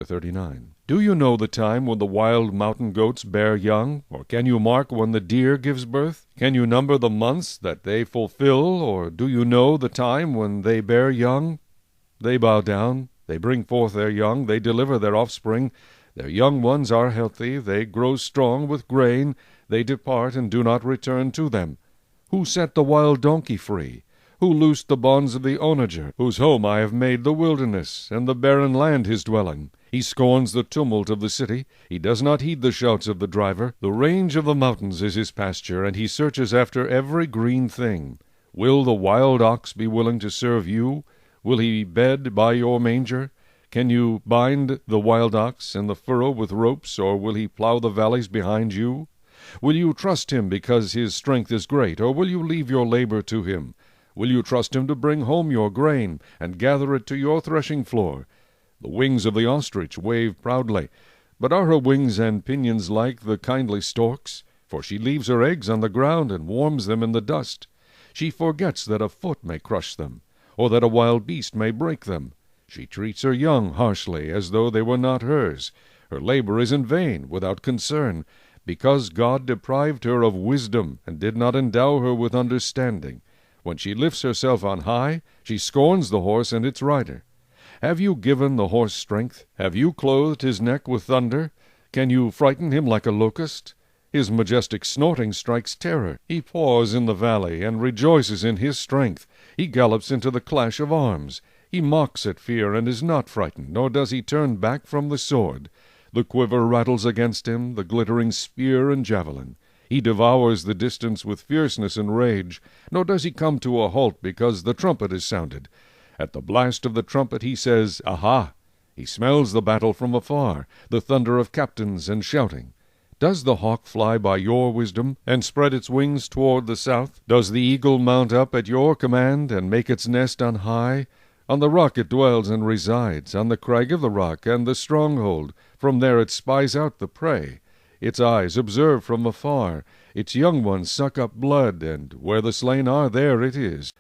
39. Do you know the time when the wild mountain goats bear young? Or can you mark when the deer gives birth? Can you number the months that they fulfill? Or do you know the time when they bear young? They bow down, they bring forth their young, they deliver their offspring. Their young ones are healthy, they grow strong with grain, they depart and do not return to them. Who set the wild donkey free? Who loosed the bonds of the onager, whose home I have made the wilderness, and the barren land his dwelling? He scorns the tumult of the city, he does not heed the shouts of the driver. The range of the mountains is his pasture, and he searches after every green thing. Will the wild ox be willing to serve you? Will he bed by your manger? Can you bind the wild ox in the furrow with ropes, or will he plow the valleys behind you? Will you trust him because his strength is great, or will you leave your labor to him? Will you trust him to bring home your grain, and gather it to your threshing floor? The wings of the ostrich wave proudly, but are her wings and pinions like the kindly stork's? For she leaves her eggs on the ground, and warms them in the dust. She forgets that a foot may crush them, or that a wild beast may break them. She treats her young harshly, as though they were not hers. Her labor is in vain, without concern, because God deprived her of wisdom, and did not endow her with understanding. When she lifts herself on high, she scorns the horse and its rider. Have you given the horse strength? Have you clothed his neck with thunder? Can you frighten him like a locust? His majestic snorting strikes terror. He paws in the valley, and rejoices in his strength. He gallops into the clash of arms. He mocks at fear, and is not frightened, nor does he turn back from the sword. The quiver rattles against him, the glittering spear and javelin. He devours the distance with fierceness and rage, nor does he come to a halt because the trumpet is sounded. At the blast of the trumpet he says, Aha! He smells the battle from afar, the thunder of captains and shouting. Does the hawk fly by your wisdom, and spread its wings toward the south? Does the eagle mount up at your command, and make its nest on high? On the rock it dwells and resides, on the crag of the rock and the stronghold. From there it spies out the prey. Its eyes observe from afar. Its young ones suck up blood, and where the slain are, there it is.